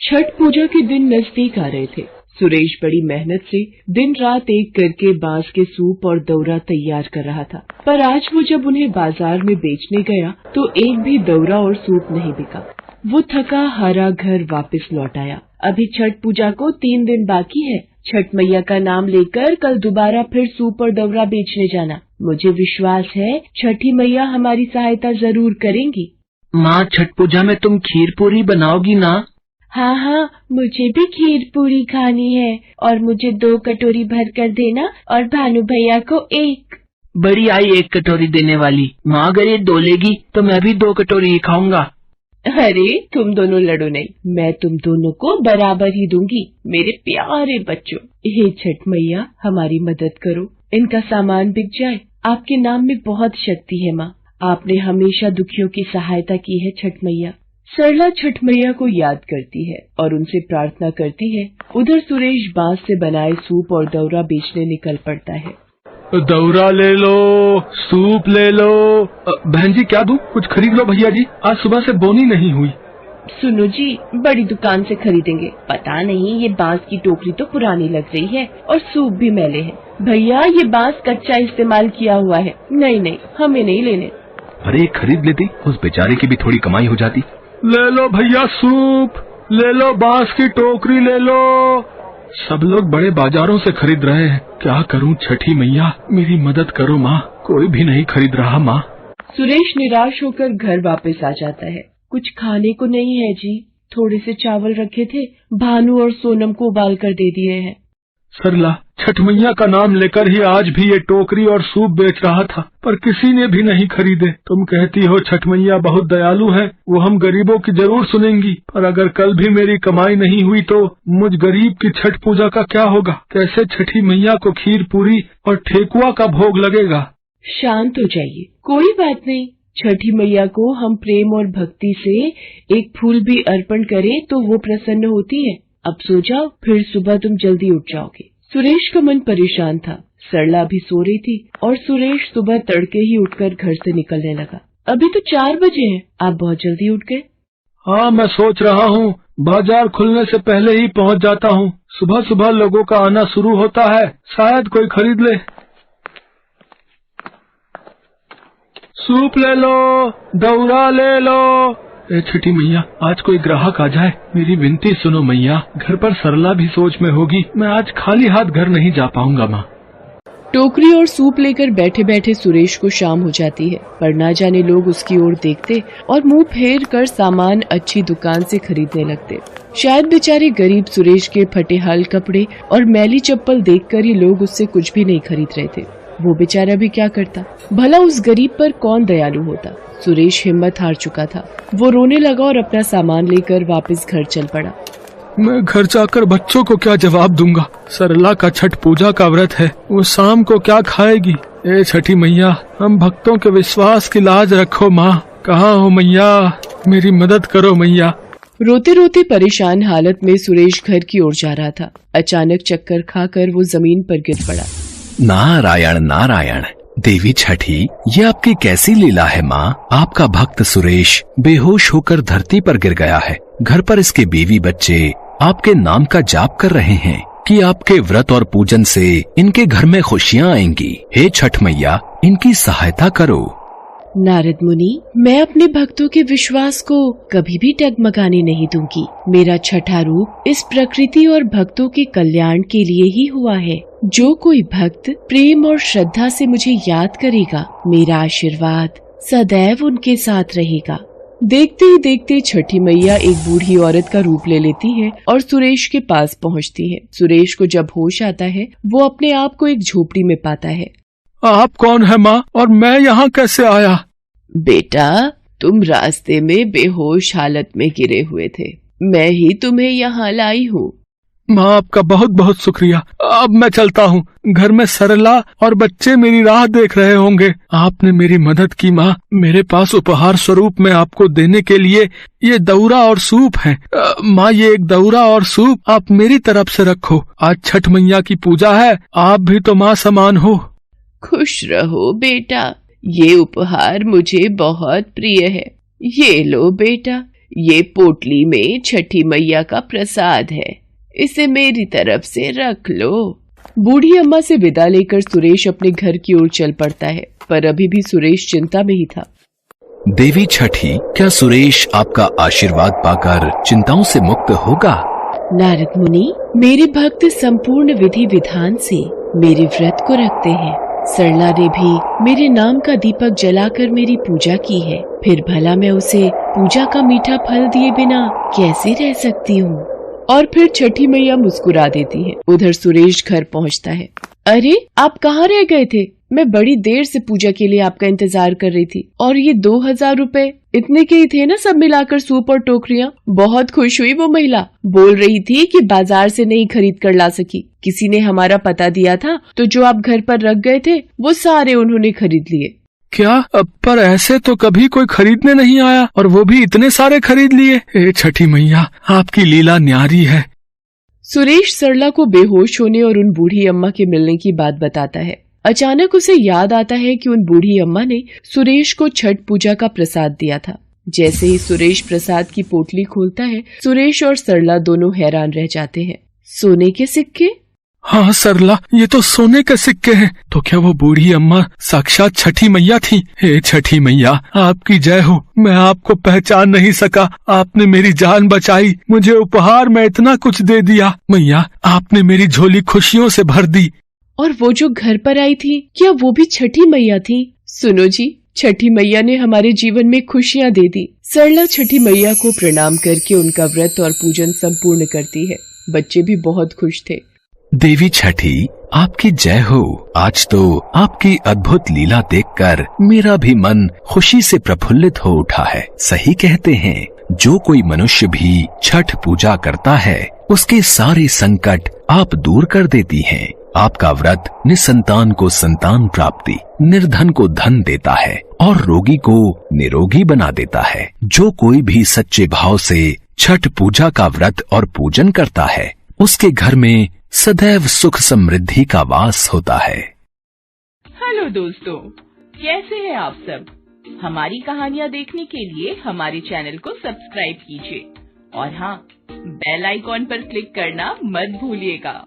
छठ पूजा के दिन नजदीक आ रहे थे। सुरेश बड़ी मेहनत से दिन रात एक करके बांस के सूप और दौरा तैयार कर रहा था, पर आज वो जब उन्हें बाजार में बेचने गया तो एक भी दौरा और सूप नहीं बिका। वो थका हारा घर वापस लौट आया। अभी छठ पूजा को 3 दिन बाकी है। छठ मैया का नाम लेकर कल दोबारा फिर सूप और दौरा बेचने जाना। मुझे विश्वास है छठी मैया हमारी सहायता जरूर करेंगी। माँ, छठ पूजा में तुम खीर पूरी बनाओगी ना? हाँ, मुझे भी खीर पूरी खानी है और मुझे 2 कटोरी भर कर देना और भानु भैया को 1। बड़ी आई 1 कटोरी देने वाली। माँ, अगर ये 2 लेगी तो मैं भी 2 कटोरी ही खाऊंगा। अरे तुम दोनों लड़ो नहीं, मैं तुम दोनों को बराबर ही दूंगी मेरे प्यारे बच्चों। हे छठ मैया हमारी मदद करो, इनका सामान बिक जाए। आपके नाम में बहुत शक्ति है माँ, आपने हमेशा दुखियों की सहायता की है छठ मैया। सरला छठ मैया को याद करती है और उनसे प्रार्थना करती है। उधर सुरेश बांस से बनाए सूप और दौरा बेचने निकल पड़ता है। दौरा ले लो, सूप ले लो। बहन जी क्या दूं? कुछ खरीद लो भैया जी, आज सुबह से बोनी नहीं हुई। सुनो जी, बड़ी दुकान से खरीदेंगे। पता नहीं ये बांस की टोकरी तो पुरानी लग रही है और सूप भी मैले हैं। भैया ये बांस कच्चा इस्तेमाल किया हुआ है। नहीं, हमें नहीं लेने। अरे खरीद लेती, उस बेचारे की भी थोड़ी कमाई हो जाती। ले लो भैया सूप, ले लो बांस की टोकरी ले लो। सब लोग बड़े बाजारों से खरीद रहे हैं। क्या करूं छठी मैया, मेरी मदद करो माँ, कोई भी नहीं खरीद रहा माँ। सुरेश निराश होकर घर वापस आ जाता है। कुछ खाने को नहीं है जी, थोड़े से चावल रखे थे, भानु और सोनम को उबाल कर दे दिए हैं। सरला छठ मैया का नाम लेकर ही आज भी ये टोकरी और सूप बेच रहा था, पर किसी ने भी नहीं खरीदे। तुम कहती हो छठ मैया बहुत दयालु है, वो हम गरीबों की जरूर सुनेंगी, पर अगर कल भी मेरी कमाई नहीं हुई तो मुझ गरीब की छठ पूजा का क्या होगा? कैसे छठी मैया को खीर पूरी और ठेकुआ का भोग लगेगा? शांत हो जाइए, कोई बात नहीं। छठी मैया को हम प्रेम और भक्ति से एक फूल भी अर्पण करें तो वो प्रसन्न होती है। अब सो जाओ, फिर सुबह तुम जल्दी उठ जाओगे। सुरेश का मन परेशान था। सरला भी सो रही थी और सुरेश सुबह तड़के ही उठकर घर से निकलने लगा। अभी तो 4 बजे हैं, आप बहुत जल्दी उठ गए। हाँ, मैं सोच रहा हूँ बाजार खुलने से पहले ही पहुँच जाता हूँ। सुबह सुबह लोगों का आना शुरू होता है, शायद कोई खरीद ले। सूप ले लो, दौरा ले लो। ए छठी मैया, आज कोई ग्राहक आ जाए, मेरी विनती सुनो मैया। घर पर सरला भी सोच में होगी, मैं आज खाली हाथ घर नहीं जा पाऊंगा माँ। टोकरी और सूप लेकर बैठे बैठे सुरेश को शाम हो जाती है, पर ना जाने लोग उसकी ओर देखते और मुंह फेर कर सामान अच्छी दुकान से खरीदने लगते। शायद बेचारे गरीब सुरेश के फटे हाल कपड़े और मैली चप्पल देखकर ही लोग उससे कुछ भी नहीं खरीद रहे थे। वो बेचारा भी क्या करता, भला उस गरीब पर कौन दयालु होता। सुरेश हिम्मत हार चुका था। वो रोने लगा और अपना सामान लेकर वापस घर चल पड़ा। मैं घर जाकर बच्चों को क्या जवाब दूंगा? सरला का छठ पूजा का व्रत है, वो शाम को क्या खाएगी? ए छठी मैया, हम भक्तों के विश्वास की लाज रखो माँ। कहाँ हो मैया, मेरी मदद करो मैया। रोते रोते परेशान हालत में सुरेश घर की ओर जा रहा था। अचानक चक्कर खाकर वो जमीन पर गिर पड़ा। नारायण नारायण, देवी छठी, ये आपकी कैसी लीला है माँ? आपका भक्त सुरेश बेहोश होकर धरती पर गिर गया है। घर पर इसके बीवी बच्चे आपके नाम का जाप कर रहे हैं कि आपके व्रत और पूजन से इनके घर में खुशियाँ आएंगी। हे छठ मैया, इनकी सहायता करो। नारद मुनि, मैं अपने भक्तों के विश्वास को कभी भी डगमगाने नहीं दूंगी। मेरा छठा रूप इस प्रकृति और भक्तों के कल्याण के लिए ही हुआ है। जो कोई भक्त प्रेम और श्रद्धा से मुझे याद करेगा, मेरा आशीर्वाद सदैव उनके साथ रहेगा। देखते ही देखते छठी मैया एक बूढ़ी औरत का रूप ले लेती है और सुरेश के पास पहुंचती है। सुरेश को जब होश आता है, वो अपने आप को एक झोपड़ी में पाता है। आप कौन है माँ, और मैं यहाँ कैसे आया? बेटा, तुम रास्ते में बेहोश हालत में गिरे हुए थे, मैं ही तुम्हें यहाँ लाई हूँ। माँ, आपका बहुत बहुत शुक्रिया। अब मैं चलता हूँ, घर में सरला और बच्चे मेरी राह देख रहे होंगे। आपने मेरी मदद की माँ। मेरे पास उपहार स्वरूप में आपको देने के लिए ये दौरा और सूप है। माँ, ये एक दौरा और सूप आप मेरी तरफ से रखो। आज छठ मैया की पूजा है, आप भी तो माँ समान हो। खुश रहो बेटा, ये उपहार मुझे बहुत प्रिय है। ये लो बेटा, ये पोटली में छठी मैया का प्रसाद है, इसे मेरी तरफ से रख लो। बूढ़ी अम्मा से विदा लेकर सुरेश अपने घर की ओर चल पड़ता है, पर अभी भी सुरेश चिंता में ही था। देवी छठी, क्या सुरेश आपका आशीर्वाद पाकर चिंताओं से मुक्त होगा? नारद मुनि, मेरे भक्त संपूर्ण विधि विधान से मेरे व्रत को रखते हैं। सरला ने भी मेरे नाम का दीपक जलाकर मेरी पूजा की है, फिर भला मैं उसे पूजा का मीठा फल दिए बिना कैसे रह सकती हूँ। और फिर छठी मैया मुस्कुरा देती है। उधर सुरेश घर पहुँचता है। अरे, आप कहाँ रह गए थे? मैं बड़ी देर से पूजा के लिए आपका इंतजार कर रही थी। और ये 2000 रुपए इतने के ही थे ना, सब मिलाकर सूप और टोकरियाँ। बहुत खुश हुई वो महिला, बोल रही थी कि बाजार से नहीं खरीद कर ला सकी, किसी ने हमारा पता दिया था, तो जो आप घर पर रख गए थे वो सारे उन्होंने खरीद लिए। क्या? पर ऐसे तो कभी कोई खरीदने नहीं आया, और वो भी इतने सारे खरीद लिए। हे छठी मैया, आपकी लीला न्यारी है। सुरेश सरला को बेहोश होने और उन बूढ़ी अम्मा के मिलने की बात बताता है। अचानक उसे याद आता है कि उन बूढ़ी अम्मा ने सुरेश को छठ पूजा का प्रसाद दिया था। जैसे ही सुरेश प्रसाद की पोटली खोलता है, सुरेश और सरला दोनों हैरान रह जाते हैं। सोने के सिक्के? हाँ सरला, ये तो सोने के सिक्के हैं। तो क्या वो बूढ़ी अम्मा साक्षात छठी मैया थी? हे छठी मैया, आपकी जय हो। मैं आपको पहचान नहीं सका, आपने मेरी जान बचाई, मुझे उपहार में इतना कुछ दे दिया। मैया, आपने मेरी झोली खुशियों से भर दी। और वो जो घर पर आई थी, क्या वो भी छठी मैया थी? सुनो जी, छठी मैया ने हमारे जीवन में खुशियाँ दे दी। सरला छठी मैया को प्रणाम करके उनका व्रत और पूजन संपूर्ण करती है। बच्चे भी बहुत खुश थे। देवी छठी, आपकी जय हो। आज तो आपकी अद्भुत लीला देखकर मेरा भी मन खुशी से प्रफुल्लित हो उठा है। सही कहते हैं, जो कोई मनुष्य भी छठ पूजा करता है, उसके सारे संकट आप दूर कर देती हैं। आपका व्रत निसंतान को संतान प्राप्ति, निर्धन को धन देता है और रोगी को निरोगी बना देता है। जो कोई भी सच्चे भाव से छठ पूजा का व्रत और पूजन करता है, उसके घर में सदैव सुख समृद्धि का वास होता है। हेलो दोस्तों, कैसे हैं आप सब? हमारी कहानियाँ देखने के लिए हमारे चैनल को सब्सक्राइब कीजिए और हाँ, बेल आइकॉन पर क्लिक करना मत भूलिएगा।